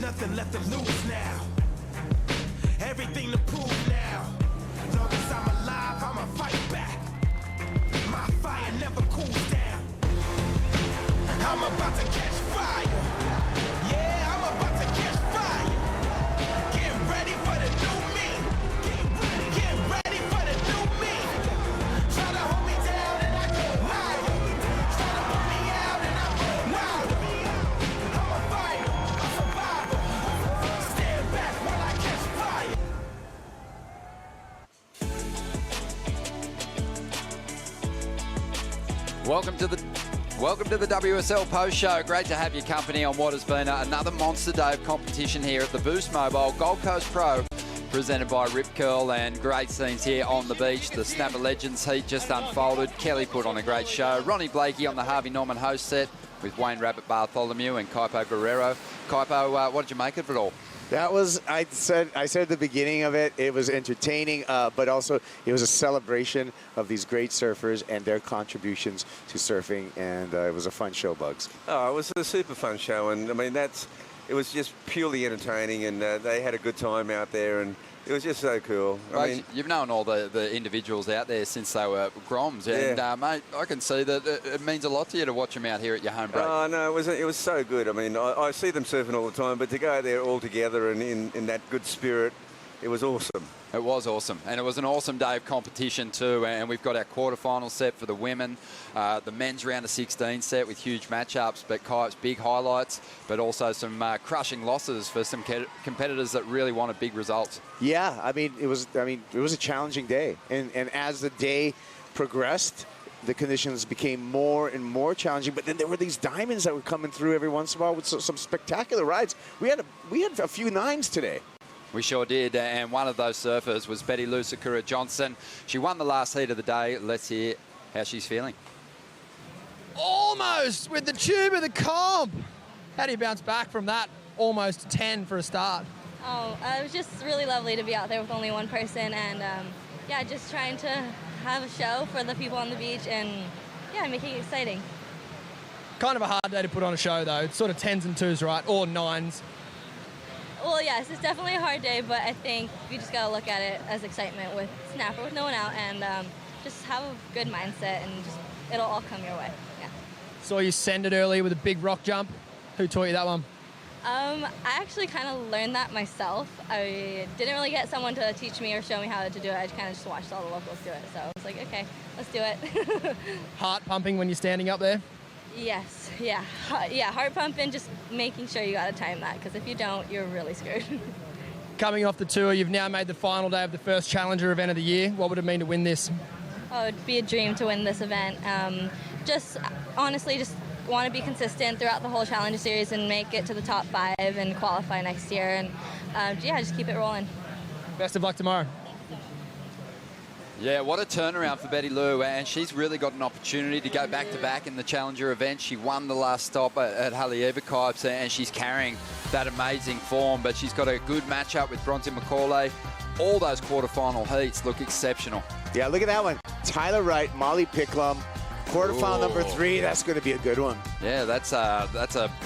nothing left to lose now. Everything to prove now. Long as I'm alive, I'ma fight back. My fire never cools down. I'm about to catch fire. Yeah, I'm about to catch fire. Get ready for the new me. Get ready for the new me. Try to hold me down and I go higher. Try to put me out and I go wilder. I'm a fighter, a survivor. Stand back while I catch fire. Welcome to the WSL Post Show. Great to have your company on what has been another monster day of competition here at the Boost Mobile Gold Coast Pro, presented by Rip Curl, and great scenes here on the beach. The Snapper Legends heat just unfolded. Kelly put on a great show. Ronnie Blakey on the Harvey Norman host set with Wayne Rabbit Bartholomew and Kaipo Guerrero. Kaipo, what did you make of it all? That was, I said at the beginning of it, it was entertaining, but also it was a celebration of these great surfers and their contributions to surfing, and it was a fun show, Bugs. Oh, it was a super fun show, and I mean, it was just purely entertaining, and they had a good time out there, and it was just so cool. I mean, you've known all the individuals out there since they were Groms, and mate, I can see that it means a lot to you to watch them out here at your home break. Oh no, it was so good. I mean, I see them surfing all the time, but to go there all together and in that good spirit, it was awesome. It was awesome, and it was an awesome day of competition too. And we've got our quarterfinal set for the women, the men's round of 16 set with huge matchups, but Kai's big highlights, but also some crushing losses for some competitors that really wanted big results. Yeah, it was a challenging day, and as the day progressed, the conditions became more and more challenging. But then there were these diamonds that were coming through every once in a while with some spectacular rides. We had a few nines today. We sure did, and one of those surfers was Bettylou Sakura Johnson. She won the last heat of the day. Let's hear how she's feeling. Almost with the tube of the comp. How do you bounce back from that? Almost 10 for a start. Oh, it was just really lovely to be out there with only one person, and yeah, just trying to have a show for the people on the beach and yeah, making it exciting. Kind of a hard day to put on a show though. It's sort of 10s and 2s, right? Or 9s. Well, yes, it's definitely a hard day, but I think you just got to look at it as excitement with Snapper, with no one out, and just have a good mindset, and just it'll all come your way. Yeah. Saw you send it earlier with a big rock jump. Who taught you that one? I actually kind of learned that myself. I didn't really get someone to teach me or show me how to do it. I kind of just watched all the locals do it, so I was like, okay, let's do it. Heart pumping when you're standing up there? Yes, yeah, heart pumping, just making sure you got to time that, because if you don't, you're really screwed. Coming off the tour, you've now made the final day of the first Challenger event of the year. What would it mean to win this? Oh, it'd be a dream to win this event. Just honestly, just want to be consistent throughout the whole Challenger series and make it to the top 5 and qualify next year, and yeah, just keep it rolling. Best of luck tomorrow. Yeah, what a turnaround for Bettylou, and she's really got an opportunity to go back-to-back in the Challenger event. She won the last stop at Haleiwa, and she's carrying that amazing form, but she's got a good matchup with Bronte McCauley. All those quarterfinal heats look exceptional. Yeah, look at that one. Tyler Wright, Molly Picklum, quarterfinal number 3. That's going to be a good one. Yeah, that's a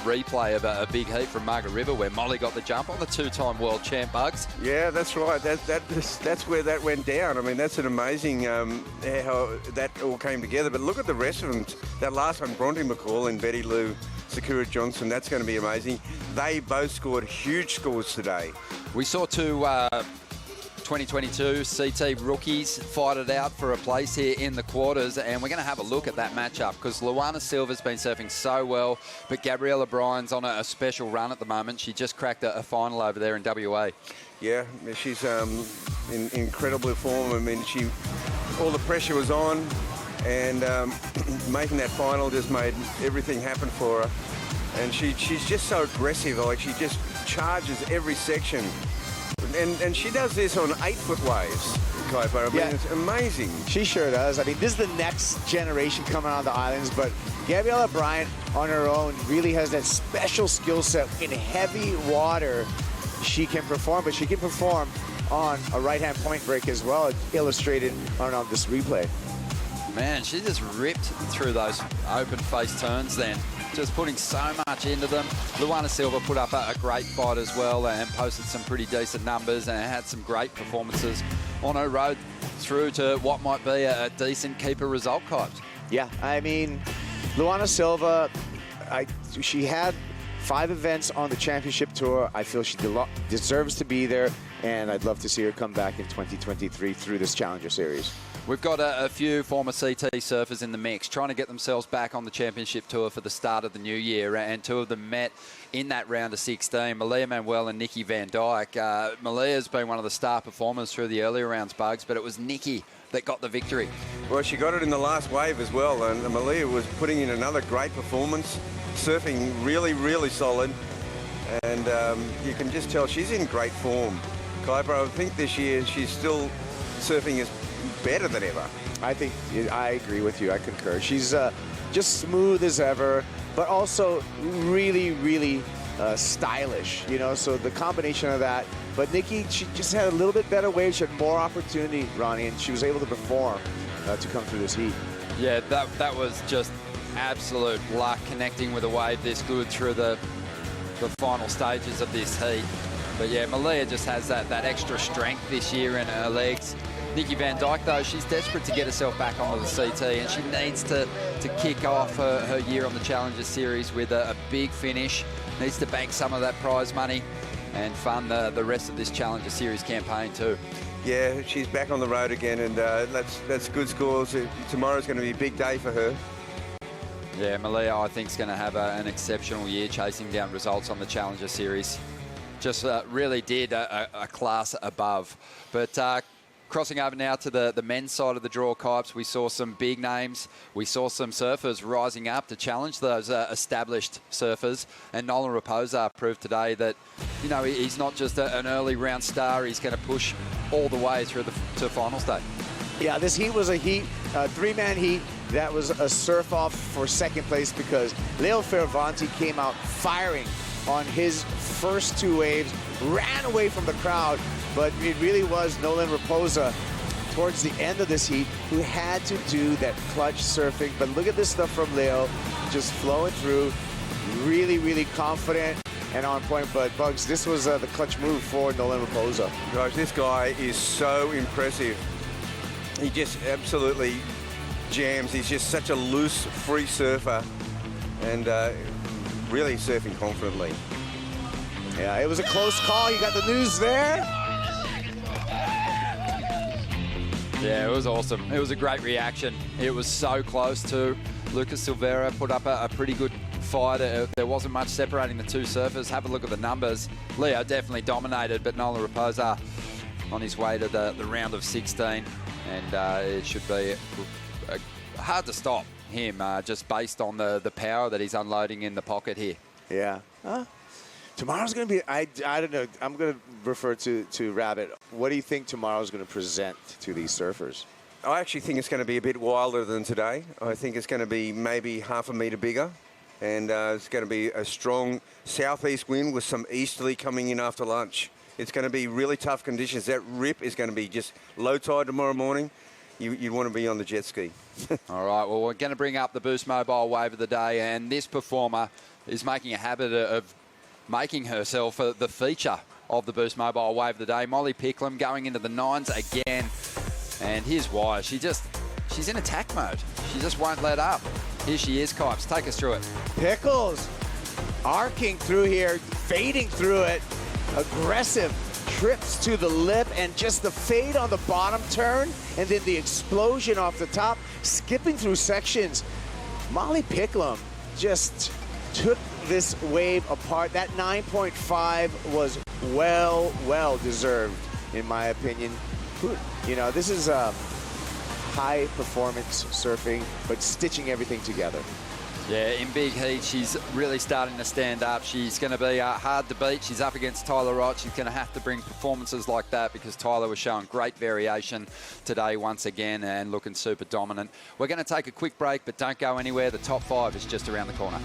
replay of a big heat from Margaret River where Molly got the jump on the 2-time world champ, Bugs. Yeah, that's right. That's where that went down. I mean, that's an amazing how that all came together. But look at the rest of them. That last one, Bronte McCall and Bettylou Sakura Johnson, that's going to be amazing. They both scored huge scores today. We saw two 2022 CT rookies fight it out for a place here in the quarters, and we're going to have a look at that matchup because Luana Silva's been surfing so well, but Gabriella Bryan's on a special run at the moment. She just cracked a final over there in WA. Yeah, she's in incredible form. I mean, all the pressure was on, and making that final just made everything happen for her. And she's just so aggressive. Like, she just charges every section. And she does this on 8-foot waves, Kaipo. I mean, it's amazing. She sure does. I mean, this is the next generation coming on the islands, but Gabriella Bryan on her own really has that special skill set in heavy water. She can perform, but she can perform on a right-hand point break as well, illustrated on this replay. Man, she just ripped through those open face turns then. just putting so much into them. Luana Silva put up a great fight as well and posted some pretty decent numbers and had some great performances on her road through to what might be a decent keeper result, Kipes. Yeah, I mean, Luana Silva, she had 5 events on the championship tour. I feel she deserves to be there, and I'd love to see her come back in 2023 through this Challenger Series. We've got a few former CT surfers in the mix trying to get themselves back on the championship tour for the start of the new year, and 2 of them met in that round of 16, Malia Manuel and Nikki Van Dyke. Malia's been one of the star performers through the earlier rounds, Bugs, but it was Nikki that got the victory. Well, she got it in the last wave as well, and Malia was putting in another great performance, surfing really, really solid, and you can just tell she's in great form. Kuiper, I think this year she's still surfing is better than ever. I think I agree with you. I concur. She's just smooth as ever, but also really, really stylish, you know, so the combination of that. But Nikki, she just had a little bit better wave. She had more opportunity, Ronnie, and she was able to perform to come through this heat. Yeah, that was just absolute luck, connecting with a wave this good through the final stages of this heat. But yeah, Malia just has that extra strength this year in her legs. Nikki Van Dyke, though, she's desperate to get herself back onto the CT, and she needs to kick off her year on the Challenger Series with a big finish. Needs to bank some of that prize money and fund the rest of this Challenger Series campaign too. Yeah, she's back on the road again, and that's good scores. Tomorrow's going to be a big day for her. Yeah, Malia, I think, is going to have an exceptional year chasing down results on the Challenger Series. Just really did a class above. But crossing over now to the men's side of the draw, Kipes, we saw some big names. We saw some surfers rising up to challenge those established surfers. And Nolan Rapoza proved today that, you know, he's not just an early round star. He's going to push all the way through to final stage. Yeah, this heat was a 3-man heat. That was a surf-off for second place because Leo Fioravanti came out firing on his first 2 waves, ran away from the crowd, but it really was Nolan Rapoza towards the end of this heat who had to do that clutch surfing. But look at this stuff from Leo, just flowing through, really, really confident and on point. But Bugs, this was the clutch move for Nolan Rapoza. Guys, this guy is so impressive. He just absolutely jams. He's just such a loose, free surfer, and really surfing confidently. Yeah, it was a close call. You got the news there. Yeah, it was awesome. It was a great reaction. It was so close too. Lucas Silveira put up a pretty good fight. There wasn't much separating the 2 surfers. Have a look at the numbers. Leo definitely dominated, but Nolan Rapoza on his way to the round of 16. And it should be hard to stop him just based on the power that he's unloading in the pocket here. Yeah. Tomorrow's going to be, I don't know, I'm going to refer to Rabbit. What do you think tomorrow's going to present to these surfers? I actually think it's going to be a bit wilder than today. I think it's going to be maybe half a metre bigger, and it's going to be a strong southeast wind with some easterly coming in after lunch. It's going to be really tough conditions. That rip is going to be just low tide tomorrow morning. You want to be on the jet ski. All right, well, we're going to bring up the Boost Mobile Wave of the day, and this performer is making a habit of making herself the feature of the Boost Mobile Wave of the day. Molly Picklum going into the 9s again, and here's why. She's in attack mode. She just won't let up. Here she is, Kipes. Take us through it. Pickles arcing through here, fading through it. Aggressive trips to the lip, and just the fade on the bottom turn, and then the explosion off the top, skipping through sections. Molly Picklum just took this wave apart. That 9.5 was well deserved, in my opinion. You know, this is high performance surfing, but stitching everything together. Yeah, in big heat, she's really starting to stand up. She's going to be hard to beat. She's up against Tyler Wright. She's going to have to bring performances like that because Tyler was showing great variation today once again and looking super dominant. We're going to take a quick break, but don't go anywhere. The top 5 is just around the corner.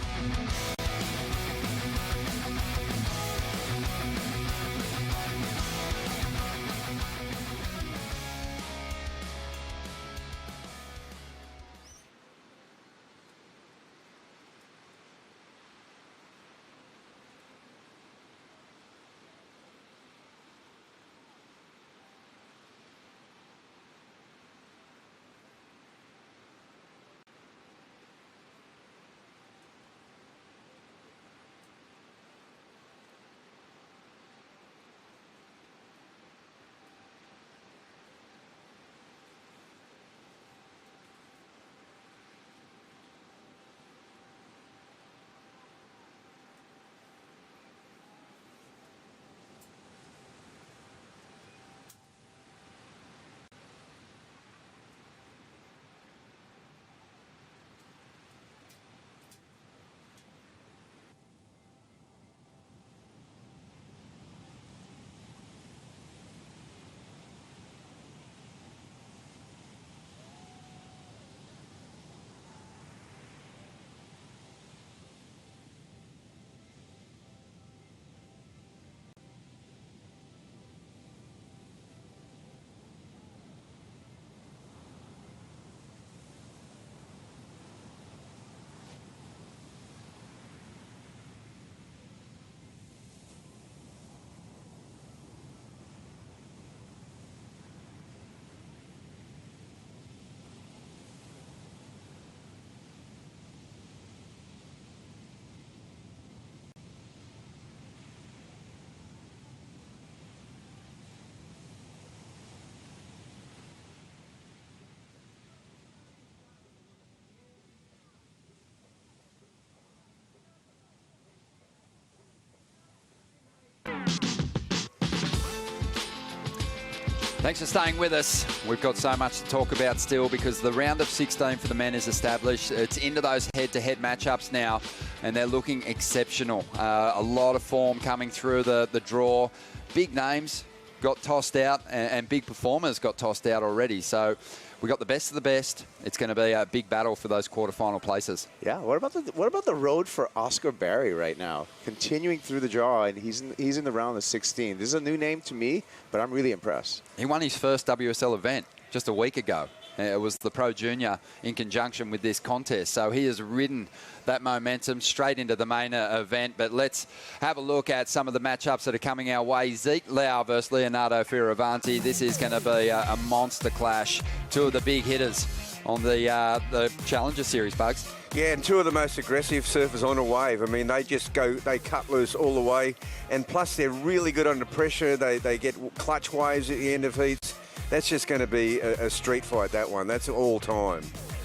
Thanks for staying with us. We've got so much to talk about still because the round of 16 for the men is established. It's into those head-to-head matchups now, and they're looking exceptional. A lot of form coming through the draw. Big names got tossed out, and big performers got tossed out already. So we got the best of the best. It's going to be a big battle for those quarterfinal places. Yeah. What about the road for Oscar Barry right now? Continuing through the draw, and he's in the round of 16. This is a new name to me, but I'm really impressed. He won his first WSL event just a week ago. It was the Pro Junior in conjunction with this contest. So he has ridden that momentum straight into the main event. But let's have a look at some of the matchups that are coming our way. Zeke Lau versus Leonardo Fioravanti. This is going to be a monster clash. Two of the big hitters on the Challenger Series, Bugs. Yeah, and two of the most aggressive surfers on a wave. I mean, they cut loose all the way. And plus, they're really good under pressure. They get clutch waves at the end of heats. That's just going to be a street fight, that one. That's all time.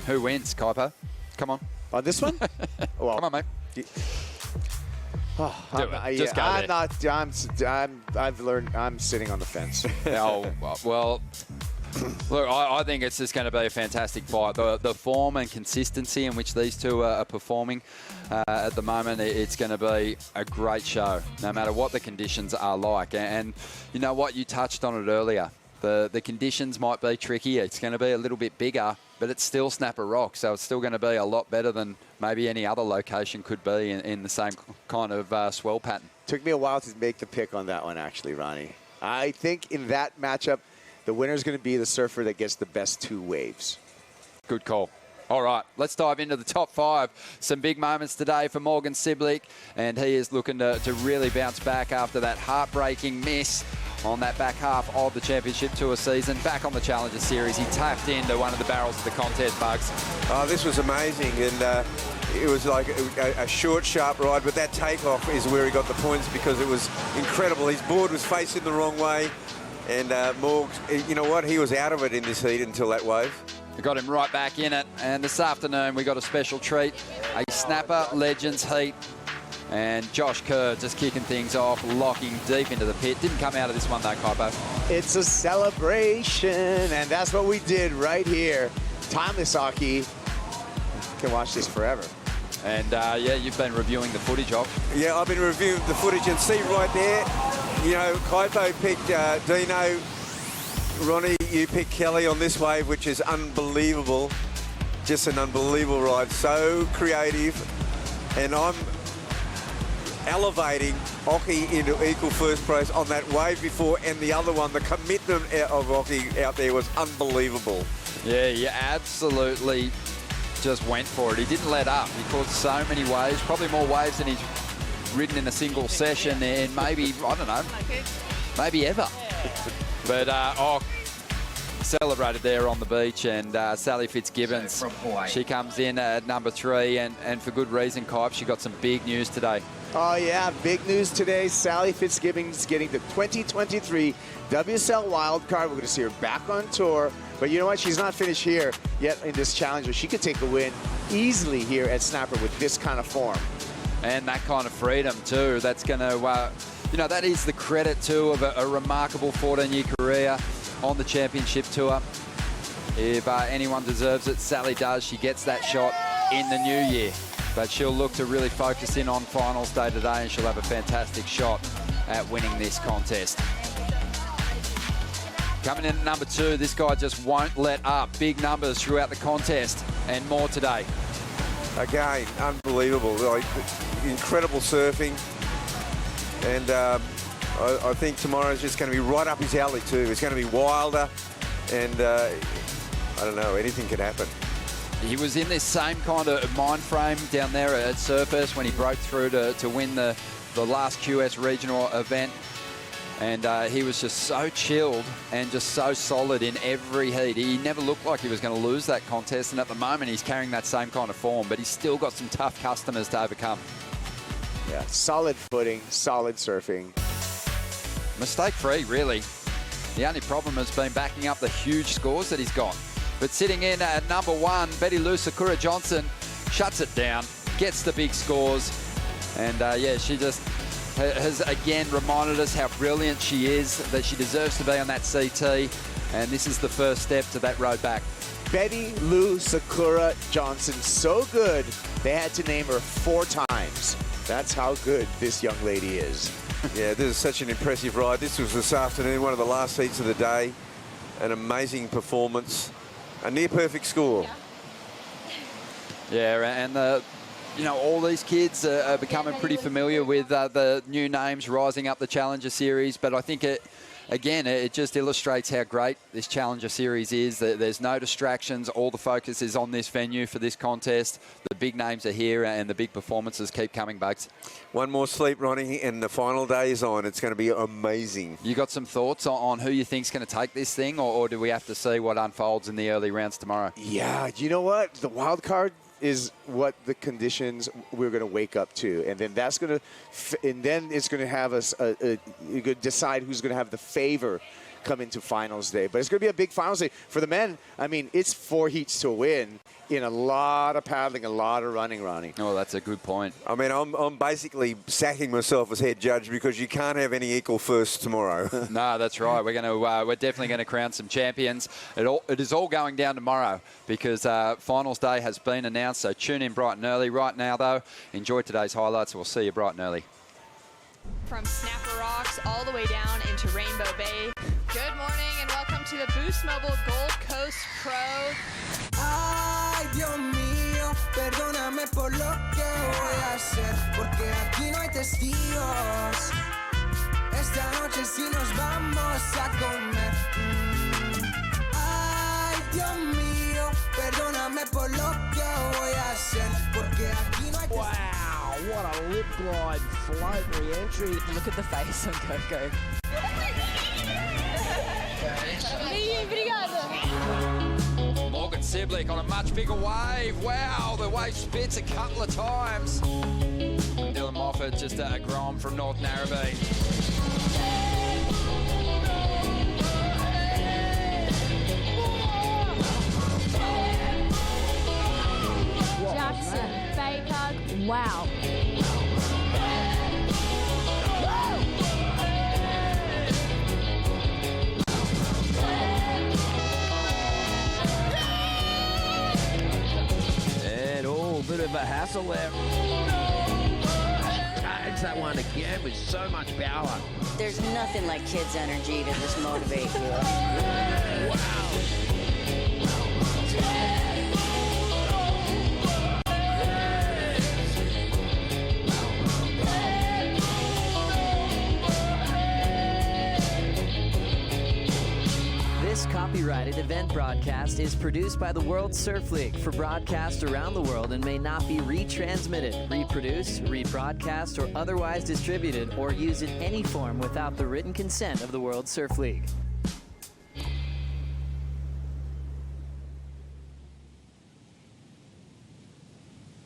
Who wins, Kuiper? Come on. On this one? Well, come on, mate. Just go there. I've learned. I'm sitting on the fence. Oh, well, look, I think it's just going to be a fantastic fight. The form and consistency in which these two are performing at the moment, it's going to be a great show, no matter what the conditions are like. And you know what? You touched on it earlier. The conditions might be tricky. It's going to be a little bit bigger, but it's still Snapper Rock, so it's still going to be a lot better than maybe any other location could be in the same kind of swell pattern. Took me a while to make the pick on that one, actually, Ronnie. I think in that matchup, the winner is going to be the surfer that gets the best two waves. Good call. All right, let's dive into the top five. Some big moments today for Morgan Siblick, and he is looking to really bounce back after that heartbreaking miss on that back half of the Championship Tour season. Back on the Challenger Series, he tapped into one of the barrels of the contest, Bugs. Oh, this was amazing, and it was like a short, sharp ride, but that takeoff is where he got the points because it was incredible. His board was facing the wrong way, and Morgs, you know what, he was out of it in this heat until that wave. We got him right back in it, and this afternoon we got a special treat, a Snapper Legends heat. And Josh Kerr just kicking things off, locking deep into the pit. Didn't come out of this one though, Kuiper. It's a celebration, and that's what we did right here. Timeless hockey. You can watch this forever. And yeah, you've been reviewing the footage of. Yeah, I've been reviewing the footage, and see right there, you know, Kuiper picked Dino. Ronnie, you picked Kelly on this wave, which is unbelievable. Just an unbelievable ride. So creative. And I'm elevating Occy into equal first place on that wave before, and the other one, the commitment of Occy out there was unbelievable. Yeah, he absolutely just went for it. He didn't let up. He caught so many waves, probably more waves than he's ridden in a single session, and maybe, I don't know, maybe ever. But, celebrated there on the beach, and Sally Fitzgibbons, she comes in at number 3, and for good reason, Kipe. She got some big news today. Oh, yeah, big news today. Sally Fitzgibbons getting the 2023 WSL wildcard. We're going to see her back on tour. But you know what? She's not finished here yet in this challenger. She could take a win easily here at Snapper with this kind of form. And that kind of freedom, too. That's going to, you know, that is the credit, too, of a remarkable 14-year career on the Championship Tour. If anyone deserves it, Sally does. She gets that shot in the new year. But she'll look to really focus in on finals day today, and she'll have a fantastic shot at winning this contest. Coming in at number 2, this guy just won't let up. Big numbers throughout the contest and more today. Again, unbelievable. Like, incredible surfing. And I think tomorrow's just going to be right up his alley too. It's going to be wilder, and I don't know, anything could happen. He was in this same kind of mind frame down there at Surfers when he broke through to win the last QS regional event. And he was just so chilled and just so solid in every heat. He never looked like he was going to lose that contest, and at the moment he's carrying that same kind of form, but he's still got some tough customers to overcome. Yeah, solid footing, solid surfing. Mistake-free, really. The only problem has been backing up the huge scores that he's got. But sitting in at number 1, Bettylou Sakura Johnson shuts it down, gets the big scores, and yeah, she just has again reminded us how brilliant she is, that she deserves to be on that CT, and this is the first step to that road back. Bettylou Sakura Johnson, so good, they had to name her 4 times. That's how good this young lady is. Yeah, this is such an impressive ride. This was this afternoon, one of the last heats of the day. An amazing performance, a near perfect score. Yeah, and you know, all these kids are becoming pretty familiar with the new names rising up the Challenger Series, but I think it just illustrates how great this Challenger Series is. There's no distractions. All the focus is on this venue for this contest. The big names are here, and the big performances keep coming back. One more sleep, Ronnie, and the final day is on. It's going to be amazing. You got some thoughts on who you think's going to take this thing, or do we have to see what unfolds in the early rounds tomorrow? Yeah, you know what? The wild card is what the conditions we're going to wake up to, and then that's going to, and then it's going to have us you could decide who's going to have the favor come into finals day. But it's going to be a big finals day for the men. I mean, it's 4 heats to win in a lot of paddling, a lot of running, Ronnie. Oh, that's a good point. I mean, I'm basically sacking myself as head judge because you can't have any equal firsts tomorrow. No, that's right. We're definitely going to crown some champions. It is all going down tomorrow because finals day has been announced. So tune in bright and early. Right now, though, enjoy today's highlights. We'll see you bright and early. From Snapper Rocks all the way down into Rainbow Bay. Good morning and welcome to the Boost Mobile Gold Coast Pro. Ay, Dios mío, perdóname por lo que voy a hacer, porque aquí no hay testigos. Esta noche sí nos vamos a comer. Ay, Dios mío, perdóname por lo que voy a hacer, porque aquí no hay testigos. Wow, what a lip glide float re-entry. Look at the face on Coco. Morgan Siblick on a much bigger wave. Wow, the wave spits a couple of times. Dylan Moffat just a grom from North Narrabeen. Jackson, Baker, wow. Bit of a hassle there. Tags that one again with so much power. There's nothing like kids' energy to just motivate you. Wow. This copyrighted event broadcast is produced by the World Surf League for broadcast around the world and may not be retransmitted, reproduced, rebroadcast, or otherwise distributed or used in any form without the written consent of the World Surf League.